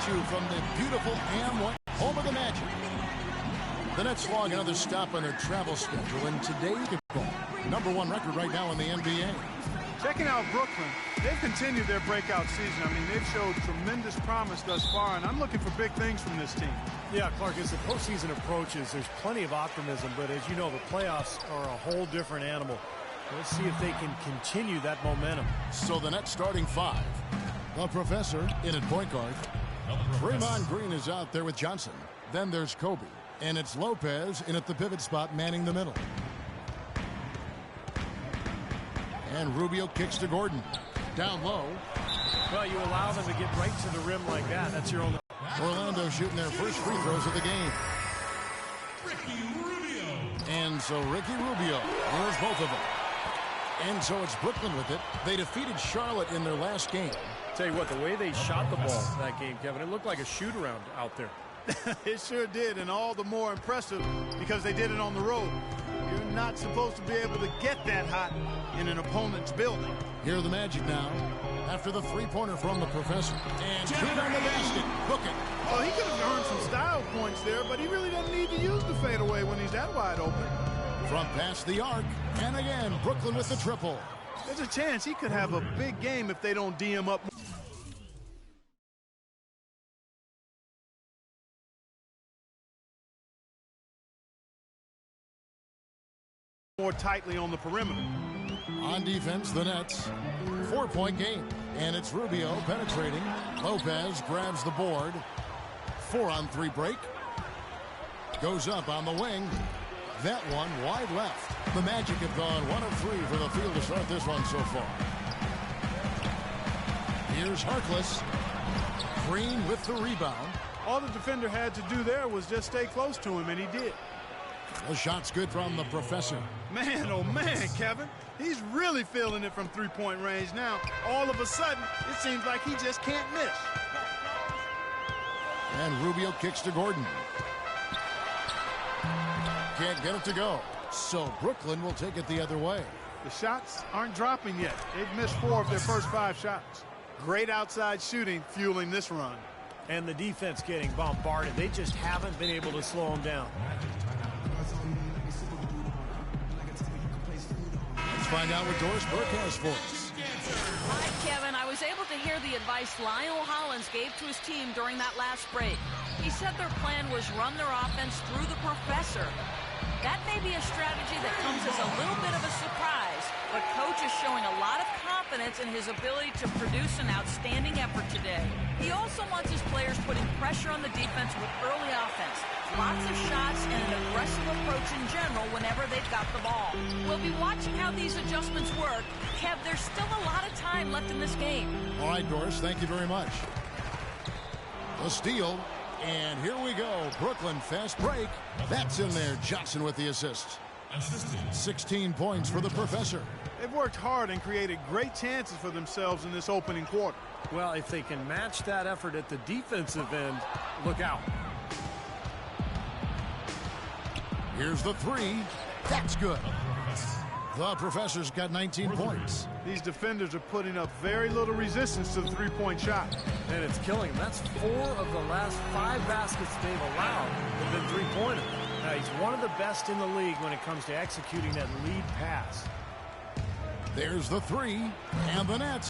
you from the beautiful Amway, home of the Magic. The Nets log another stop on their travel schedule, and today's #1 record right now in the NBA. Checking out Brooklyn, they've continued their breakout season. I mean, they've showed tremendous promise thus far, and I'm looking for big things from this team. Yeah, Clark, as the postseason approaches, there's plenty of optimism, but as you know, the playoffs are a whole different animal. Let's see if they can continue that momentum. So the Nets starting 5. The Professor in at point guard. Draymond Green is out there with Johnson. Then there's Kobe. And it's Lopez in at the pivot spot, manning the middle. And Rubio kicks to Gordon. Down low. Well, you allow them to get right to the rim like that. That's your only... Orlando shooting their first free throws of the game. Ricky Rubio. And so Ricky Rubio wins both of them. And so it's Brooklyn with it. They defeated Charlotte in their last game. Tell you what, the way they shot the ball that game, Kevin, it looked like a shoot-around out there. It sure did, and all the more impressive because they did it on the road. You're not supposed to be able to get that hot in an opponent's building. Here are the Magic now after the three-pointer from the Professor. And shoot on the basket. Book it. Oh, he could have earned some style points there, but he really doesn't need to use the fadeaway when he's that wide open. From past the arc. And again, Brooklyn with the triple. There's a chance he could have a big game if they don't D him up more tightly on the perimeter. On defense, the Nets. 4-point game. And it's Rubio penetrating. Lopez grabs the board. 4-on-3 break. Goes up on the wing. That one wide left. The Magic have gone 1 of 3 for the field to start this one so far. Here's Harkless. Green with the rebound. All the defender had to do there was just stay close to him, and he did. The shot's good from the Professor. Man, oh man, Kevin. He's really feeling it from three-point range now. All of a sudden, it seems like he just can't miss. And Rubio kicks to Gordon. Can't get it to go. So Brooklyn will take it the other way. The shots aren't dropping yet. They've missed 4 of their first 5 shots. Great outside shooting fueling this run. And the defense getting bombarded. They just haven't been able to slow them down. Let's find out what Doris Burke has for us. Hi, Kevin. I was able to hear the advice Lionel Hollins gave to his team during that last break. He said their plan was run their offense through the Professor. That may be a strategy that comes as a little bit of a surprise, but Coach is showing a lot of confidence in his ability to produce an outstanding effort today. He also wants his players putting pressure on the defense with early offense, lots of shots, and an aggressive approach in general whenever they've got the ball. We'll be watching how these adjustments work. Kev, there's still a lot of time left in this game. All right, Doris, thank you very much. The steal. And here we go. Brooklyn fast break. That's in there. Johnson with the assist. 16 points for the Professor. They've worked hard and created great chances for themselves in this opening quarter. Well, if they can match that effort at the defensive end, look out. Here's the 3. That's good. The Professor's got 19 points. These defenders are putting up very little resistance to the three-point shot. And it's killing them. That's 4 of the last 5 baskets they've allowed have been three-pointers. Now, he's one of the best in the league when it comes to executing that lead pass. There's the 3, and the Nets.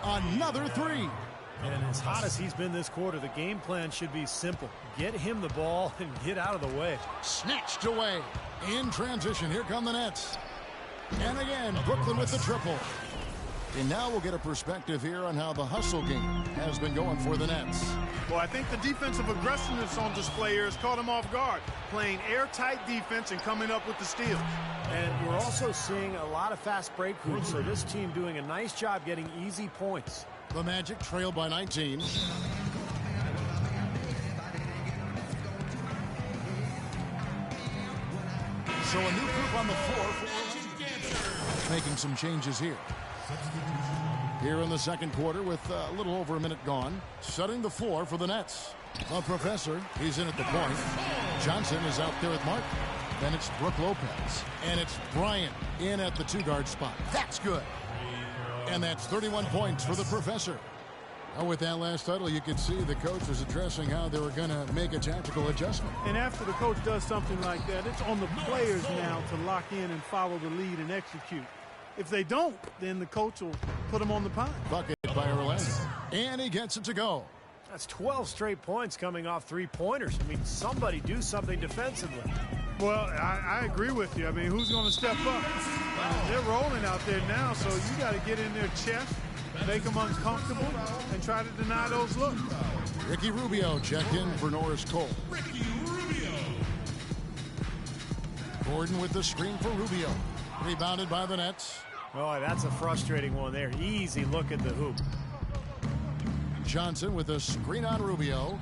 another three. And as hot as he's been this quarter, the game plan should be simple. Get him the ball and get out of the way. Snatched away. In transition, here come the Nets. And again, Brooklyn with the triple. And now we'll get a perspective here on how the hustle game has been going for the Nets. Well, I think the defensive aggressiveness on display here has caught them off guard, playing airtight defense and coming up with the steals. And we're also seeing a lot of fast break hoops, so this team doing a nice job getting easy points. The Magic trail by 19. So a new group on the floor, making some changes here. Here in the second quarter with a little over a minute gone, setting the floor for the Nets. The Professor, he's in at the point. Johnson is out there at Mark. Then it's Brook Lopez. And it's Bryant in at the two-guard spot. That's good. And that's 31 points for the Professor. Now with that last title, you could see the coach was addressing how they were going to make a tactical adjustment. And after the coach does something like that, it's on the players now to lock in and follow the lead and execute. If they don't, then the coach will put them on the pine. Bucket by Orlando. And he gets it to go. That's 12 straight points coming off three-pointers. I mean, somebody do something defensively. Well, I agree with you. I mean, who's going to step up? They're rolling out there now, so you got to get in their chest, make them uncomfortable, and try to deny those looks. Ricky Rubio checked in for Norris Cole. Ricky Rubio. Gordon with the screen for Rubio. Rebounded by the Nets. Oh, that's a frustrating one there. Easy look at the hoop. Johnson with a screen on Rubio.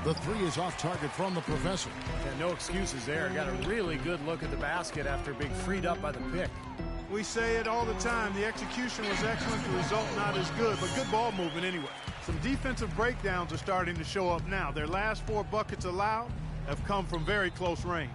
The three is off target from the Professor. Yeah, no excuses there. Got a really good look at the basket after being freed up by the pick. We say it all the time. The execution was excellent. The result not as good, but good ball movement anyway. Some defensive breakdowns are starting to show up now. Their last 4 buckets allowed have come from very close range.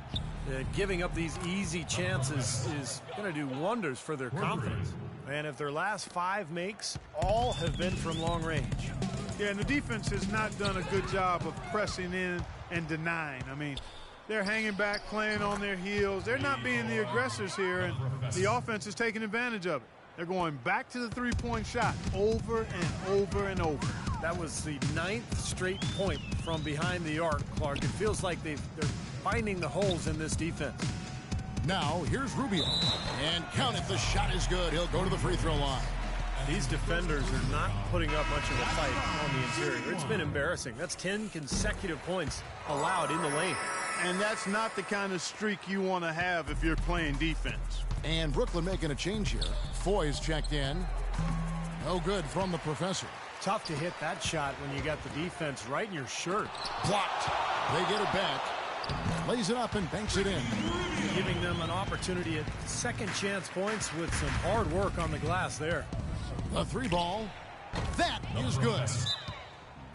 Giving up these easy chances is going to do wonders for their confidence. And if their last 5 makes, all have been from long range. Yeah, and the defense has not done a good job of pressing in and denying. I mean, they're hanging back, playing on their heels. They're not being the aggressors here, and the offense is taking advantage of it. They're going back to the three-point shot over and over and over. That was the 9th straight point from behind the arc, Clark. It feels like they're finding the holes in this defense. Now, here's Rubio. And count it, the shot is good. He'll go to the free throw line. These defenders are not putting up much of a fight on the interior. It's been embarrassing. That's 10 consecutive points allowed in the lane. And that's not the kind of streak you want to have if you're playing defense. And Brooklyn making a change here. Foy's checked in. No good from the Professor. Tough to hit that shot when you got the defense right in your shirt. Blocked. They get it back. Lays it up and banks it in. Giving them an opportunity at second chance points with some hard work on the glass there. The 3 ball. That is good.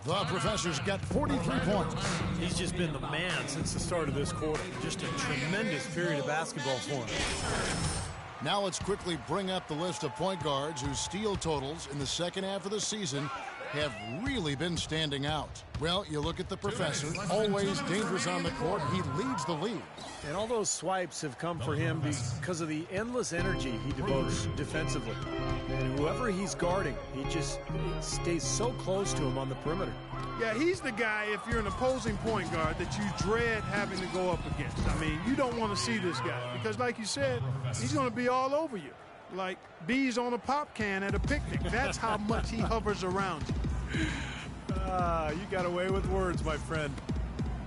The Professor's got 43 points. He's just been the man since the start of this quarter. Just a tremendous period of basketball for him. Now let's quickly bring up the list of point guards whose steal totals in the second half of the season have really been standing out. Well, you look at the Professor, always dangerous on the court. He leads the league. And all those swipes have come for him because of the endless energy he devotes defensively. And whoever he's guarding, he just stays so close to him on the perimeter. Yeah, he's the guy, if you're an opposing point guard, that you dread having to go up against. I mean, you don't want to see this guy because, like you said, he's going to be all over you. Like bees on a pop can at a picnic. That's how much he hovers around you. You got away with words, my friend.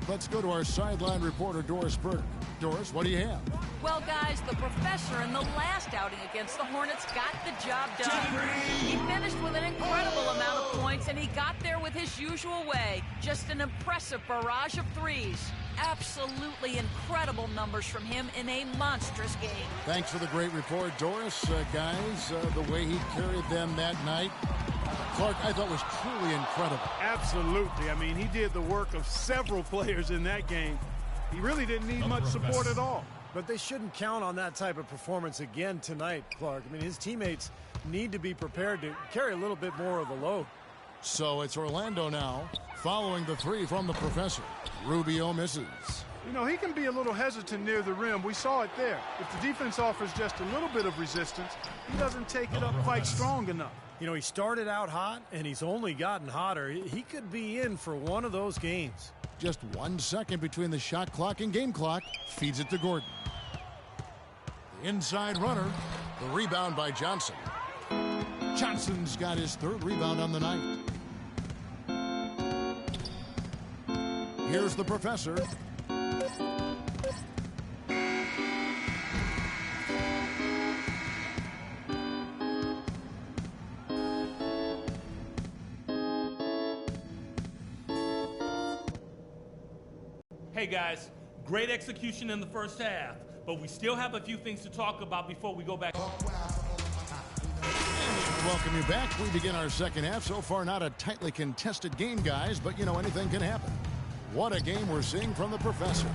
Let's go to our sideline reporter, Doris Burke. Doris, what do you have? Well, guys, the Professor in the last outing against the Hornets got the job done. He finished with an incredible amount of points, and he got there with his usual way. Just an impressive barrage of threes. Absolutely incredible numbers from him in a monstrous game. Thanks for the great report, Doris. Guys, the way he carried them that night, Clark, I thought was truly incredible. Absolutely. I mean, he did the work of several players in that game. He really didn't need much support at all. But they shouldn't count on that type of performance again tonight, Clark. I mean, his teammates need to be prepared to carry a little bit more of the load. So it's Orlando now, following the 3 from the Professor. Rubio misses. You know, he can be a little hesitant near the rim. We saw it there. If the defense offers just a little bit of resistance, he doesn't take it up quite strong enough. You know, he started out hot, and he's only gotten hotter. He could be in for one of those games. Just 1 second between the shot clock and game clock. Feeds it to Gordon. The inside runner. The rebound by Johnson. Johnson's got his 3rd rebound on the night. Here's the professor. Hey guys, great execution in the first half, but we still have a few things to talk about before we go back. Welcome you back. We begin our second half. So far, not a tightly contested game, guys, but, you know, anything can happen. What a game we're seeing from the professor.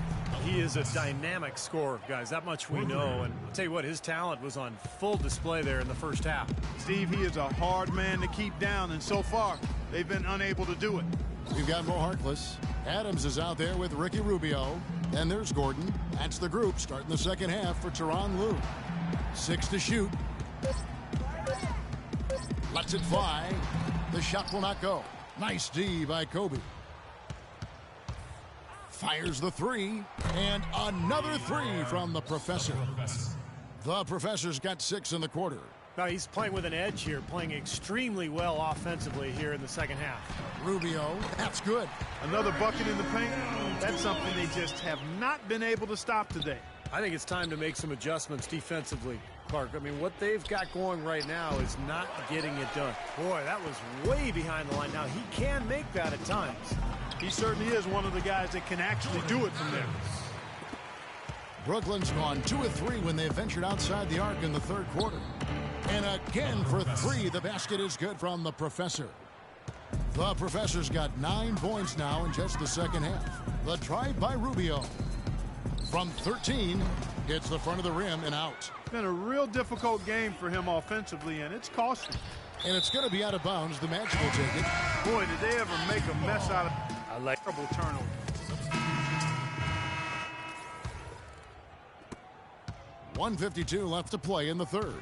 He is a dynamic scorer, guys. That much we know. And I'll tell you what, his talent was on full display there in the first half. Steve, he is a hard man to keep down, and so far, they've been unable to do it. We've got Mo Harkless. Adams is out there with Ricky Rubio. And there's Gordon. That's the group starting the second half for Tyronn Lue. 6 to shoot. Lets it fly. The shot will not go. Nice D by Kobe. Fires the 3. And another 3 from the professor. The professor's got 6 in the quarter. Now he's playing with an edge here, playing extremely well offensively here in the second half. Rubio, that's good. Another bucket in the paint. That's something they just have not been able to stop today. I think it's time to make some adjustments defensively, Clark. I mean, what they've got going right now is not getting it done. Boy, that was way behind the line. Now, he can make that at times. He certainly is one of the guys that can actually do it from there. Brooklyn's gone 2 of 3 when they ventured outside the arc in the third quarter. And again for 3, the basket is good from the professor. The professor's got 9 points now in just the second half. The drive by Rubio. From 13, hits the front of the rim and out. It's been a real difficult game for him offensively, and it's costing. And it's going to be out of bounds. The Magic will take it. Boy, did they ever make a mess out of a terrible turnover. .152 left to play in the third.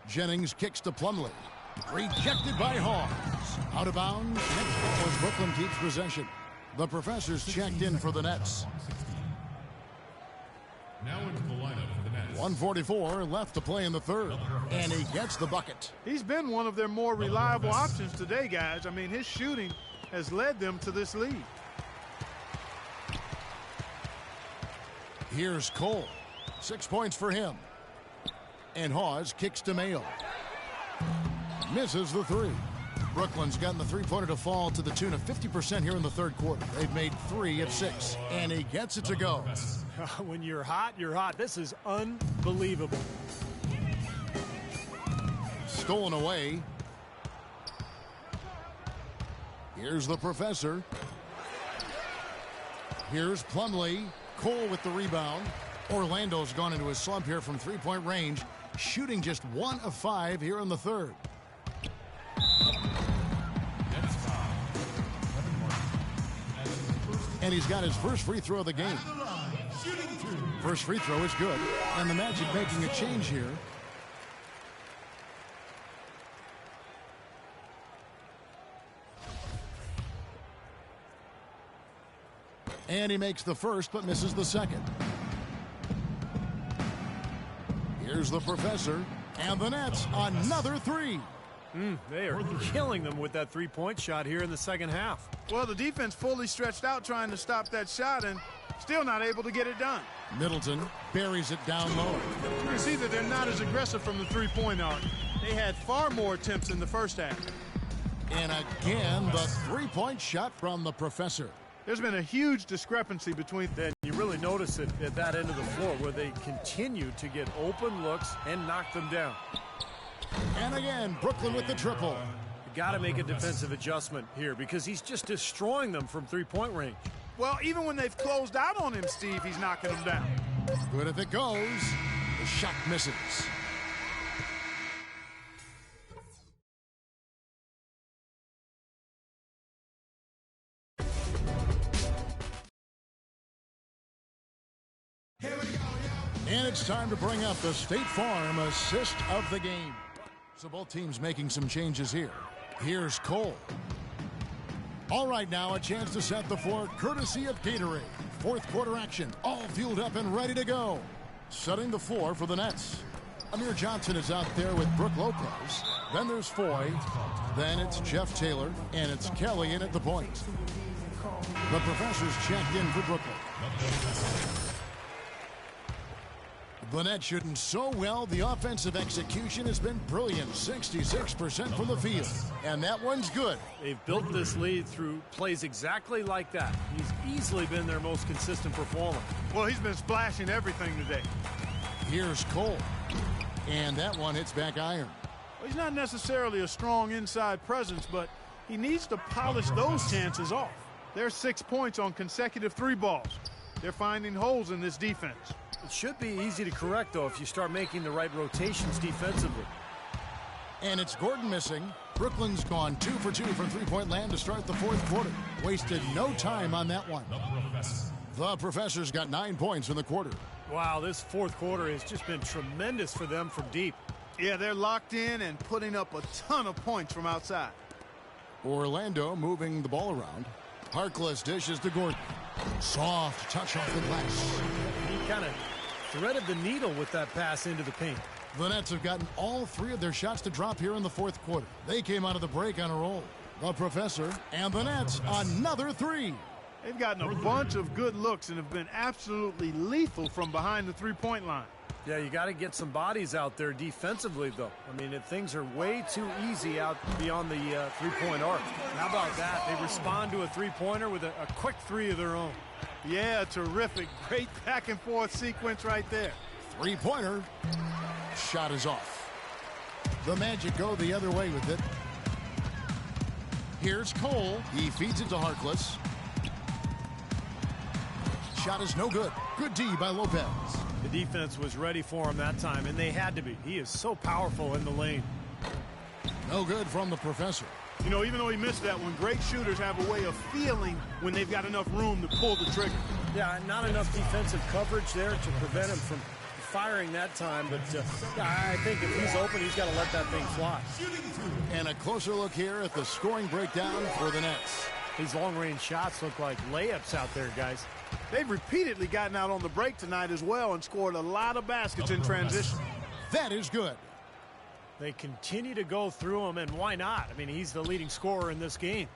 Jennings kicks to Plumlee. Rejected by Hawes. Out of bounds. Next ball as Brooklyn keeps possession. The professor's checked in for the Nets. Now into the lineup for the Nets. 1:44 left to play in the third. And he gets the bucket. He's been one of their more reliable options today, guys. I mean, his shooting has led them to this lead. Here's Cole. 6 points for him. And Hawes kicks to Mayo. Misses the 3. Brooklyn's gotten the three-pointer to fall to the tune of 50% here in the third quarter. They've made 3 of 6. And he gets it to go. When you're hot, you're hot. This is unbelievable. Stolen away. Here's the professor. Here's Plumlee. Cole with the rebound. Orlando's gone into a slump here from three-point range, shooting just 1 of 5 here in the third. And he's got his first free throw of the game. First free throw is good. And the Magic making a change here. And he makes the first but misses the second. Here's the professor. And the Nets, another 3. They are killing them with that three-point shot here in the second half. Well, the defense fully stretched out trying to stop that shot and still not able to get it done. Middleton buries it down low. You can see that they're not as aggressive from the three-point arc. They had far more attempts in the first half. And again, the three-point shot from the professor. There's been a huge discrepancy between Then you really notice it at that end of the floor where they continue to get open looks and knock them down. And again, Brooklyn with the triple. You got to make a defensive adjustment here because he's just destroying them from three-point range. Well, even when they've closed out on him, Steve, he's knocking them down. Good if it goes. The shot misses. And it's time to bring up the State Farm assist of the game. So both teams making some changes here. Here's Cole. All right, now a chance to set the floor courtesy of Gatorade. Fourth quarter action, all fueled up and ready to go. Setting the floor for the Nets. Amir Johnson is out there with Brook Lopez. Then there's Foy. Then it's Jeff Taylor. And it's Kelly in at the point. The Professors checked in for Brooklyn. The Nets shooting so well. The offensive execution has been brilliant. 66% from the field. And that one's good. They've built this lead through plays exactly like that. He's easily been their most consistent performer. Well, he's been splashing everything today. Here's Cole. And that one hits back iron. Well, he's not necessarily a strong inside presence, but he needs to polish those chances off. There's 6 points on consecutive 3 balls. They're finding holes in this defense. It should be easy to correct, though, if you start making the right rotations defensively. And it's Gordon missing. Brooklyn's gone 2 for 2 from three-point land to start the fourth quarter. Wasted no time on that one. The Professors got 9 points in the quarter. Wow, this fourth quarter has just been tremendous for them from deep. Yeah, they're locked in and putting up a ton of points from outside. Orlando moving the ball around. Harkless dishes to Gordon. Soft touch off the glass. He kind of threaded the needle with that pass into the paint. The Nets have gotten all 3 of their shots to drop here in the fourth quarter. They came out of the break on a roll. The Professor and the Nets another 3. They've gotten a bunch of good looks and have been absolutely lethal from behind the three-point line. Yeah, you got to get some bodies out there defensively, though. I mean, things are way too easy out beyond the three-point arc. How about that? They respond to a three-pointer with a quick 3 of their own. Yeah, terrific. Great back-and-forth sequence right there. Three-pointer. Shot is off. The Magic go the other way with it. Here's Cole. He feeds it to Harkless. Shot is no good. Good D by Lopez. The defense was ready for him that time, and they had to be. He is so powerful in the lane. No good from the Professor. You know, even though he missed that one, great shooters have a way of feeling when they've got enough room to pull the trigger. Yeah, not enough defensive coverage there to prevent him from firing that time, but I think if he's open, he's got to let that thing fly. And a closer look here at the scoring breakdown for the Nets. These long-range shots look like layups out there, guys. They've repeatedly gotten out on the break tonight as well and scored a lot of baskets in transition. That is good. They continue to go through him, and why not? I mean, he's the leading scorer in this game.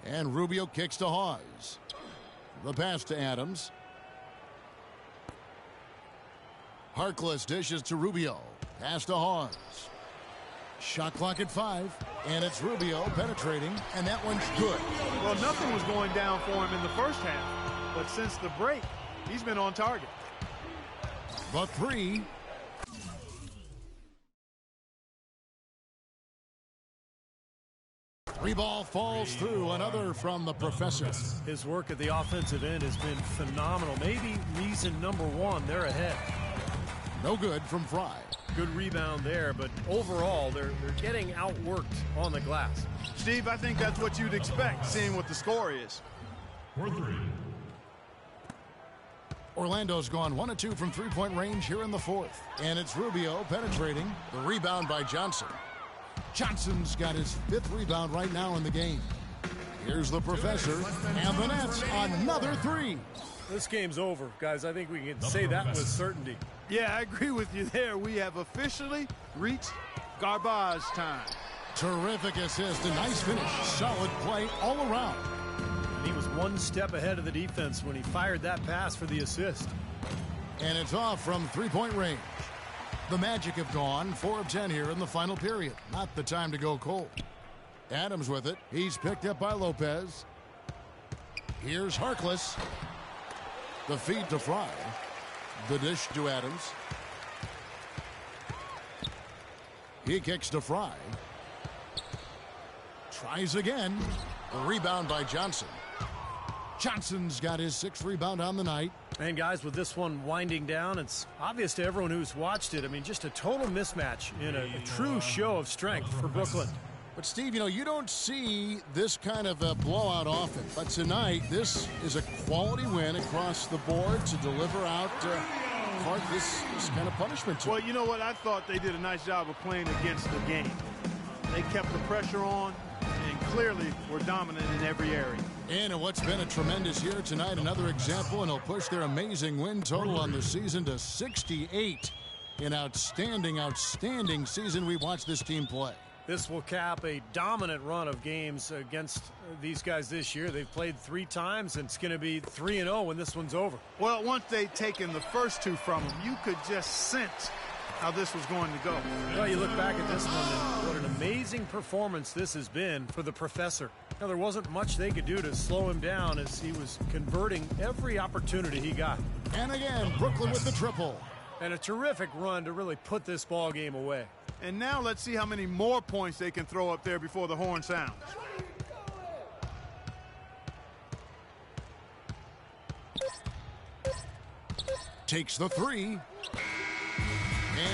And Rubio kicks to Hawes. The pass to Adams. Harkless dishes to Rubio. Pass to Hawes. Shot clock at 5. And it's Rubio penetrating, and that one's good. Well, nothing was going down for him in the first half, but since the break, he's been on target. The 3. Three ball falls through. Another from the Professor. His work at the offensive end has been phenomenal. Maybe reason number 1, they're ahead. No good from Fry. Good rebound there, but overall, they're getting outworked on the glass. Steve, I think that's what you'd expect, seeing what the score is. 4-3. Orlando's gone 1 of 2 from three-point range here in the fourth. And it's Rubio penetrating. The rebound by Johnson. Johnson's got his 5th rebound right now in the game. Here's the Professor, and the Nets another 3. This game's over, guys. I think we can say that with certainty. Yeah, I agree with you there. We have officially reached garbage time. Terrific assist, a nice finish. Solid play all around. And he was 1 step ahead of the defense when he fired that pass for the assist. And it's off from three-point range. The Magic have gone 4 of 10 here in the final period. Not the time to go cold. Adams with it. He's picked up by Lopez. Here's Harkless. The feed to Fry. The dish to Adams. He kicks to Fry. Tries again. The rebound by Johnson. Johnson's got his 6th rebound on the night. And guys, with this one winding down, it's obvious to everyone who's watched it. I mean, just a total mismatch in a true show of strength for Brooklyn. But Steve, you know, you don't see this kind of a blowout often. But tonight, this is a quality win across the board to deliver out impart this kind of punishment to Well, him. you know what? I thought they did a nice job of playing against the game. They kept the pressure on and clearly were dominant in every area. And in what's been a tremendous year tonight, another example, and he'll push their amazing win total on the season to 68. An outstanding, outstanding season we watched this team play. This will cap a dominant run of games against these guys this year. They've played 3 times, and it's going to be 3-0 when this one's over. Well, once they'd taken the first 2 from him, you could just sense how this was going to go. Well, you look back at this one, and what an amazing performance this has been for the professor. Now, there wasn't much they could do to slow him down as he was converting every opportunity he got. And again, Brooklyn with the triple. And a terrific run to really put this ball game away. And now let's see how many more points they can throw up there before the horn sounds. Takes the 3.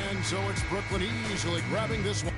And so it's Brooklyn easily grabbing this one.